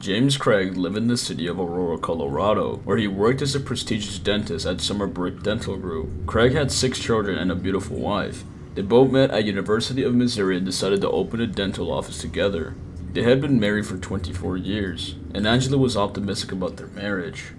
James Craig lived in the city of Aurora, Colorado, where he worked as a prestigious dentist at Summerbrick Dental Group. Craig had 6 children and a beautiful wife. They both met at University of Missouri and decided to open a dental office together. They had been married for 24 years, and Angela was optimistic about their marriage.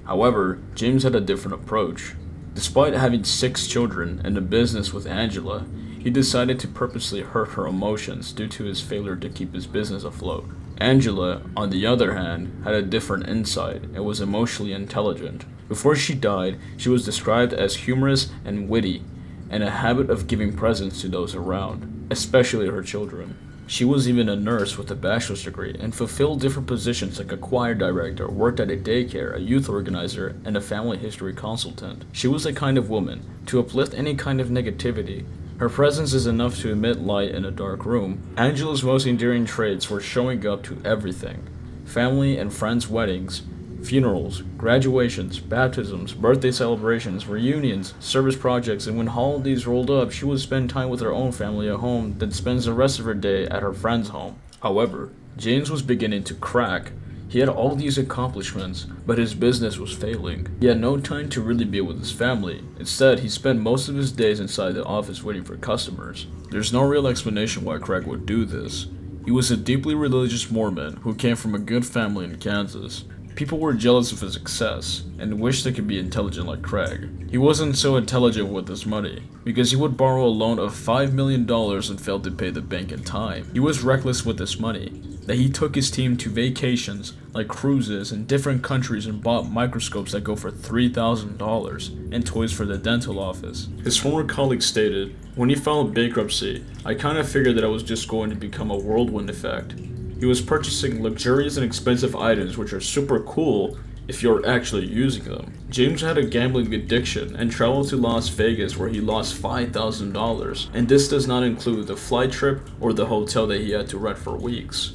However, James had a different approach. Despite having 6 children and a business with Angela, he decided to purposely hurt her emotions due to his failure to keep his business afloat. Angela, on the other hand, had a different insight and was emotionally intelligent. Before she died, she was described as humorous and witty, and a habit of giving presents to those around, especially her children. She was even a nurse with a bachelor's degree and fulfilled different positions like a choir director, worked at a daycare, a youth organizer, and a family history consultant. She was the kind of woman to uplift any kind of negativity. Her presence is enough to emit light in a dark room. Angela's most endearing traits were showing up to everything: family and friends' weddings, funerals, graduations, baptisms, birthday celebrations, reunions, service projects, and when holidays rolled up, she would spend time with her own family at home, then spends the rest of her day at her friend's home. However, James was beginning to crack. He had all these accomplishments, but his business was failing. He had no time to really be with his family. Instead, he spent most of his days inside the office waiting for customers. There's no real explanation why Craig would do this. He was a deeply religious Mormon who came from a good family in Kansas. People were jealous of his success and wished they could be intelligent like Craig. He wasn't so intelligent with his money because he would borrow a loan of $5 million and failed to pay the bank in time. He was reckless with his money, that he took his team to vacations like cruises in different countries and bought microscopes that go for $3,000 and toys for the dental office. His former colleague stated, "When he filed bankruptcy, I kind of figured that it was just going to become a whirlwind effect. He was purchasing luxurious and expensive items which are super cool if you're actually using them." James had a gambling addiction and traveled to Las Vegas where he lost $5,000, and this does not include the flight trip or the hotel that he had to rent for weeks.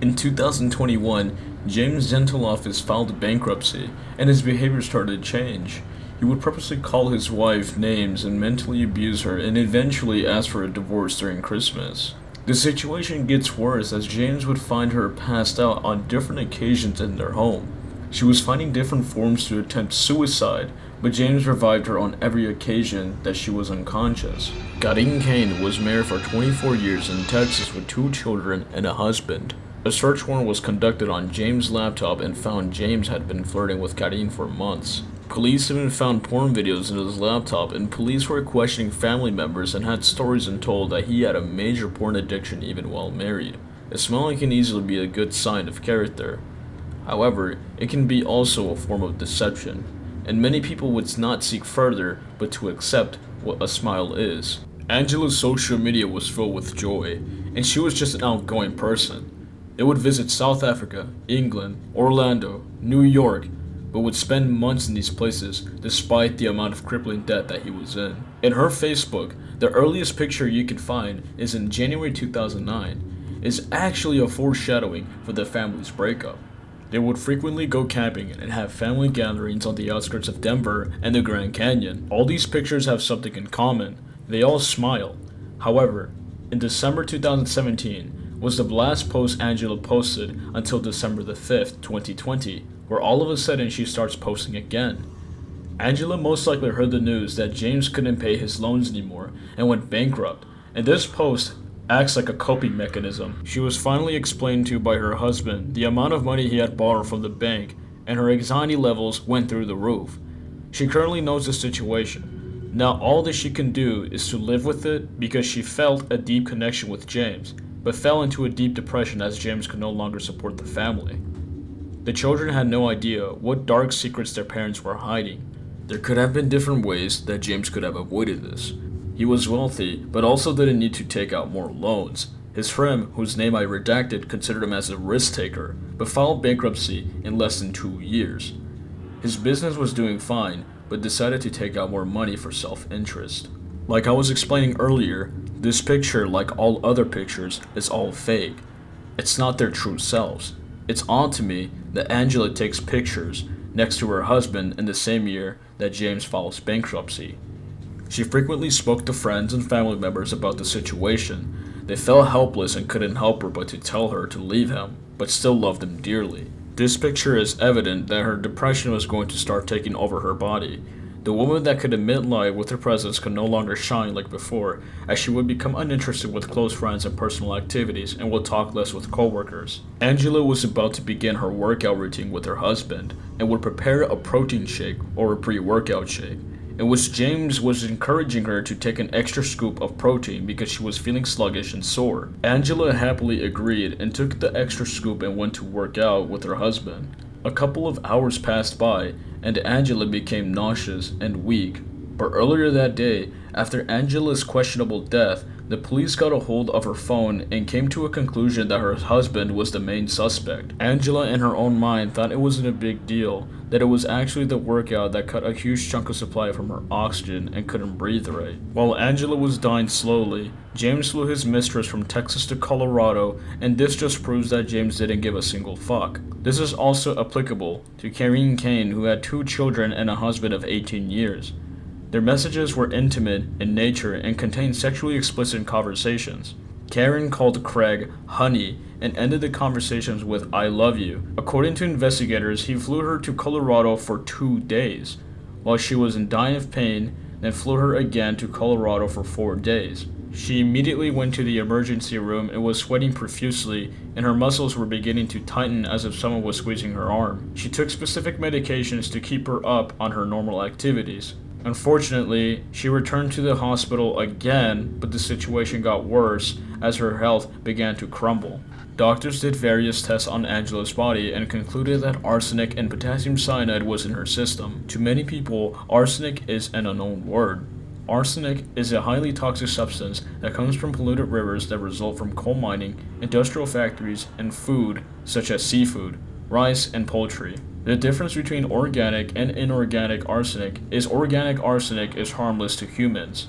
In 2021, James' dental office filed bankruptcy, and his behavior started to change. He would purposely call his wife names and mentally abuse her, and eventually ask for a divorce during Christmas. The situation gets worse as James would find her passed out on different occasions in their home. She was finding different forms to attempt suicide, but James revived her on every occasion that she was unconscious. Garin Kane was married for 24 years in Texas with 2 children and a husband. A search warrant was conducted on James' laptop and found James had been flirting with Garin for months. Police even found porn videos in his laptop, and police were questioning family members and had stories and told that he had a major porn addiction even while married. A smiling can easily be a good sign of character. However, it can be also a form of deception, and many people would not seek further but to accept what a smile is. Angela's social media was filled with joy, and she was just an outgoing person. They would visit South Africa, England, Orlando, New York, but would spend months in these places despite the amount of crippling debt that he was in. In her Facebook, the earliest picture you can find is in January 2009, is actually a foreshadowing for the family's breakup. They would frequently go camping and have family gatherings on the outskirts of Denver and the Grand Canyon. All these pictures have something in common. They all smile. However, in December 2017 was the last post Angela posted until December the 5th, 2020, where all of a sudden she starts posting again. Angela most likely heard the news that James couldn't pay his loans anymore and went bankrupt, and this post acts like a coping mechanism. She was finally explained to by her husband the amount of money he had borrowed from the bank, and her anxiety levels went through the roof. She currently knows the situation. Now all that she can do is to live with it because she felt a deep connection with James, but fell into a deep depression as James could no longer support the family. The children had no idea what dark secrets their parents were hiding. There could have been different ways that James could have avoided this. He was wealthy, but also didn't need to take out more loans. His friend, whose name I redacted, considered him as a risk taker, but filed bankruptcy in less than 2 years. His business was doing fine, but decided to take out more money for self-interest. Like I was explaining earlier, this picture, like all other pictures, is all fake. It's not their true selves. It's odd to me that Angela takes pictures next to her husband in the same year that James files bankruptcy. She frequently spoke to friends and family members about the situation. They felt helpless and couldn't help her but to tell her to leave him. but still loved him dearly. This picture is evident that her depression was going to start taking over her body. The woman that could emit light with her presence could no longer shine like before, as she would become uninterested with close friends and personal activities and would talk less with coworkers. Angela was about to begin her workout routine with her husband and would prepare a protein shake or a pre-workout shake, in which James was encouraging her to take an extra scoop of protein because she was feeling sluggish and sore. Angela happily agreed and took the extra scoop and went to work out with her husband. A couple of hours passed by, and Angela became nauseous and weak. But earlier that day, after Angela's questionable death, the police got a hold of her phone and came to a conclusion that her husband was the main suspect. Angela, in her own mind, thought it wasn't a big deal, that it was actually the workout that cut a huge chunk of supply from her oxygen and couldn't breathe right. While Angela was dying slowly, James flew his mistress from Texas to Colorado, and this just proves that James didn't give a single fuck. This is also applicable to Karine Kane, who had 2 children and a husband of 18 years. Their messages were intimate in nature and contained sexually explicit conversations. Karen called Craig honey and ended the conversations with "I love you." According to investigators, he flew her to Colorado for 2 days, while she was in dying of pain, then flew her again to Colorado for 4 days. She immediately went to the emergency room and was sweating profusely, and her muscles were beginning to tighten as if someone was squeezing her arm. She took specific medications to keep her up on her normal activities. Unfortunately, she returned to the hospital again, but the situation got worse as her health began to crumble. Doctors did various tests on Angela's body and concluded that arsenic and potassium cyanide was in her system. To many people, arsenic is an unknown word. Arsenic is a highly toxic substance that comes from polluted rivers that result from coal mining, industrial factories, and food such as seafood, rice, and poultry. The difference between organic and inorganic arsenic is organic arsenic is harmless to humans,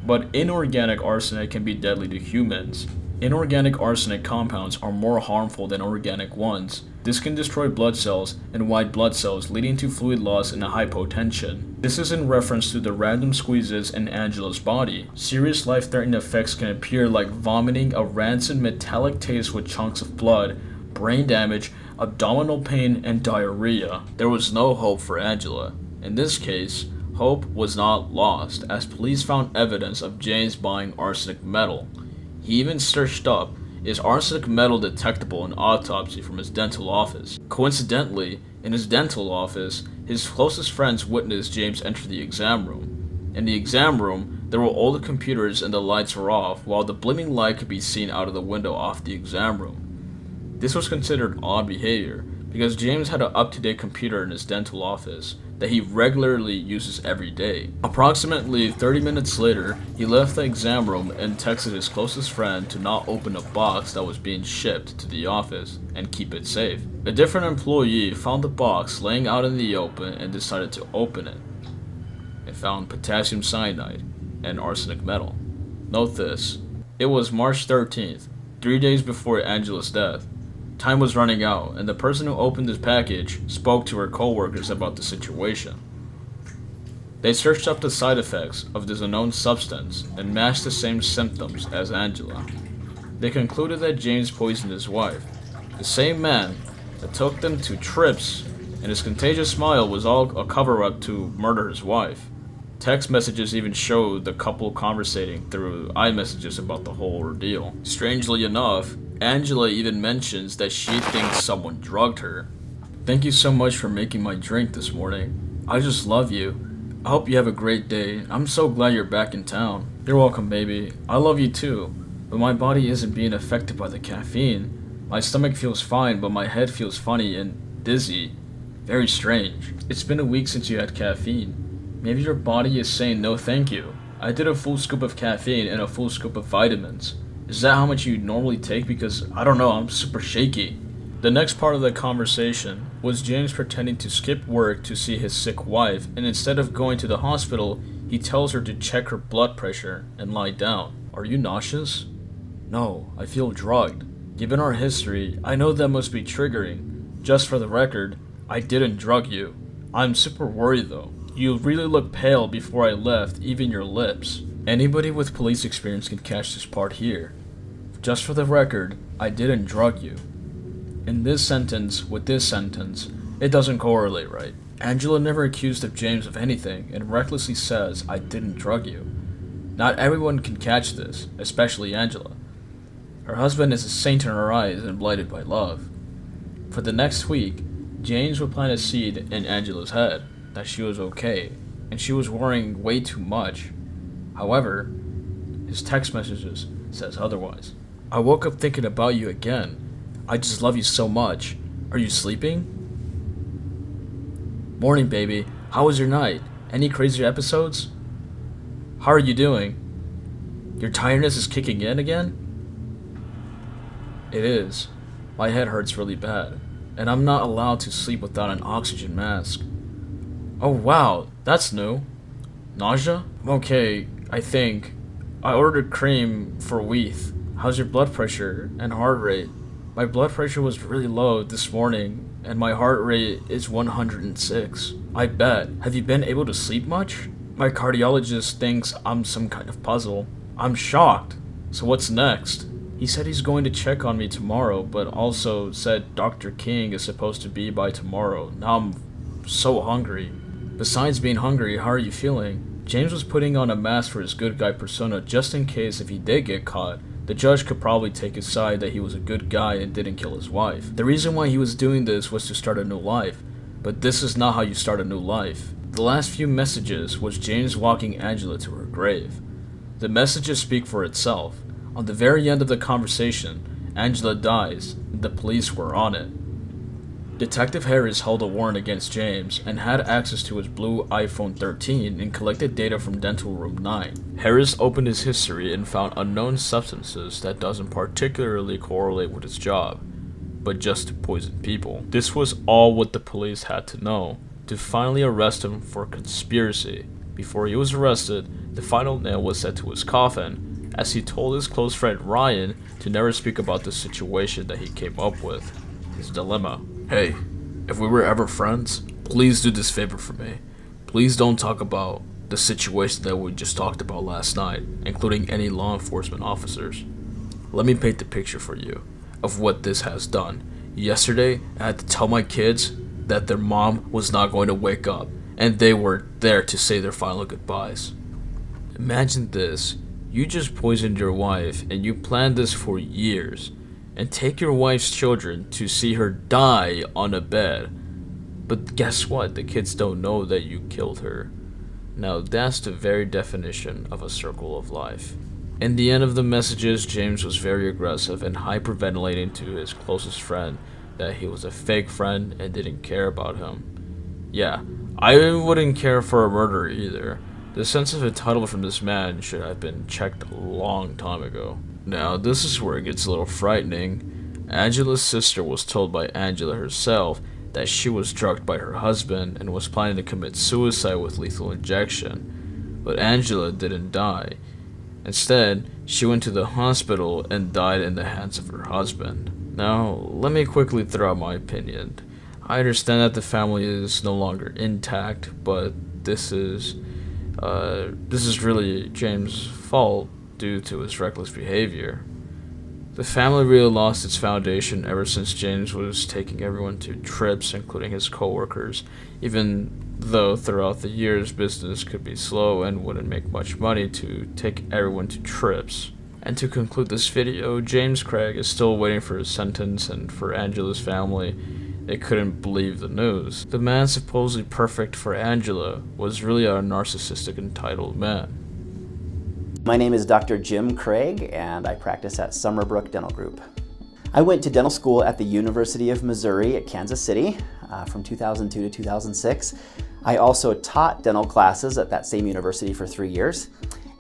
but inorganic arsenic can be deadly to humans. Inorganic arsenic compounds are more harmful than organic ones. This can destroy blood cells and white blood cells, leading to fluid loss and hypotension. This is in reference to the random squeezes in Angela's body. Serious life-threatening effects can appear like vomiting, a rancid metallic taste with chunks of blood, brain damage, abdominal pain, and diarrhea. There was no hope for Angela. In this case, hope was not lost, as police found evidence of James buying arsenic metal. He even searched up, is arsenic metal detectable in autopsy from his dental office? Coincidentally, in his dental office, his closest friends witnessed James enter the exam room. In the exam room, there were all the computers and the lights were off, while the blinking light could be seen out of the window off the exam room. This was considered odd behavior, because James had an up-to-date computer in his dental office that he regularly uses every day. Approximately 30 minutes later, he left the exam room and texted his closest friend to not open a box that was being shipped to the office and keep it safe. A different employee found the box laying out in the open and decided to open it. It found potassium cyanide and arsenic metal. Note this, it was March 13th, 3 days before Angela's death. Time was running out, and the person who opened this package spoke to her coworkers about the situation. They searched up the side effects of this unknown substance and matched the same symptoms as Angela. They concluded that James poisoned his wife, the same man that took them to trips, and his contagious smile was all a cover-up to murder his wife. Text messages even showed the couple conversating through iMessages about the whole ordeal. Strangely enough, Angela even mentions that she thinks someone drugged her. Thank you so much for making my drink this morning. I just love you. I hope you have a great day. I'm so glad you're back in town. You're welcome, baby. I love you too. But my body isn't being affected by the caffeine. My stomach feels fine, but my head feels funny and dizzy. Very strange. It's been a week since you had caffeine. Maybe your body is saying no thank you. I did a full scoop of caffeine and a full scoop of vitamins. Is that how much you normally take? Because, I don't know, I'm super shaky. The next part of the conversation was James pretending to skip work to see his sick wife, and instead of going to the hospital, he tells her to check her blood pressure and lie down. Are you nauseous? No, I feel drugged. Given our history, I know that must be triggering. Just for the record, I didn't drug you. I'm super worried though. You really looked pale before I left, even your lips. Anybody with police experience can catch this part here. Just for the record, I didn't drug you. in this sentence with this sentence, it doesn't correlate right. Angela never accused of James of anything and recklessly says, "I didn't drug you." Not everyone can catch this, especially Angela. Her husband is a saint in her eyes and blighted by love. For the next week, James would plant a seed in Angela's head that she was okay, and she was worrying way too much. However, his text messages says otherwise. "I woke up thinking about you again. I just love you so much. Are you sleeping? Morning, baby. How was your night? Any crazy episodes? How are you doing? Your tiredness is kicking in again?" It is. My head hurts really bad, and I'm not allowed to sleep without an oxygen mask. Oh wow, that's new. Nausea? I'm okay, I think. I ordered cream for Weeth. How's your blood pressure and heart rate? My blood pressure was really low this morning, and my heart rate is 106. I bet. Have you been able to sleep much? My cardiologist thinks I'm some kind of puzzle. I'm shocked. So what's next? He said he's going to check on me tomorrow, but also said Dr. King is supposed to be by tomorrow. Now I'm so hungry. Besides being hungry, how are you feeling? James was putting on a mask for his good guy persona just in case if he did get caught, the judge could probably take his side that he was a good guy and didn't kill his wife. The reason why he was doing this was to start a new life, but this is not how you start a new life. The last few messages was James walking Angela to her grave. The messages speak for itself. On the very end of the conversation, Angela dies, and the police were on it. Detective Harris held a warrant against James and had access to his blue iPhone 13 and collected data from Dental Room 9. Harris opened his history and found unknown substances that doesn't particularly correlate with his job, but just to poison people. This was all what the police had to know to finally arrest him for conspiracy. Before he was arrested, the final nail was set to his coffin, as he told his close friend Ryan to never speak about the situation that he came up with, his dilemma. "Hey, if we were ever friends, please do this favor for me. Please don't talk about the situation that we just talked about last night, including any law enforcement officers. Let me paint the picture for you of what this has done. Yesterday, I had to tell my kids that their mom was not going to wake up, and they were there to say their final goodbyes. Imagine this. You just poisoned your wife, and you planned this for years, and take your wife's children to see her die on a bed. But guess what? The kids don't know that you killed her. Now that's the very definition of a circle of life." In the end of the messages, James was very aggressive and hyperventilating to his closest friend that he was a fake friend and didn't care about him. Yeah, I wouldn't care for a murderer either. The sense of entitlement from this man should have been checked a long time ago. Now, this is where it gets a little frightening. Angela's sister was told by Angela herself that she was drugged by her husband and was planning to commit suicide with lethal injection. But Angela didn't die. Instead, she went to the hospital and died in the hands of her husband. Now, let me quickly throw out my opinion. I understand that the family is no longer intact, but this is really James' fault due to his reckless behavior. The family really lost its foundation ever since James was taking everyone to trips, including his co-workers, even though throughout the years business could be slow and wouldn't make much money to take everyone to trips. And to conclude this video, James Craig is still waiting for his sentence, and for Angela's family, they couldn't believe the news. The man supposedly perfect for Angela was really a narcissistic, entitled man. My name is Dr. Jim Craig, and I practice at Summerbrook Dental Group. I went to dental school at the University of Missouri at Kansas City from 2002 to 2006. I also taught dental classes at that same university for 3 years.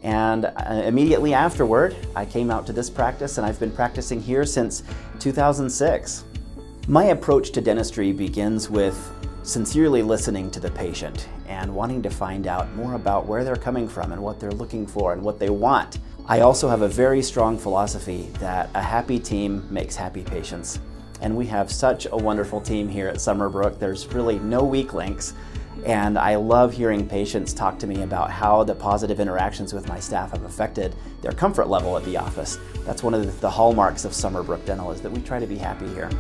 And immediately afterward, I came out to this practice, and I've been practicing here since 2006. My approach to dentistry begins with sincerely listening to the patient and wanting to find out more about where they're coming from and what they're looking for and what they want. I also have a very strong philosophy that a happy team makes happy patients. And we have such a wonderful team here at Summerbrook. There's really no weak links. And I love hearing patients talk to me about how the positive interactions with my staff have affected their comfort level at the office. That's one of the hallmarks of Summerbrook Dental, is that we try to be happy here.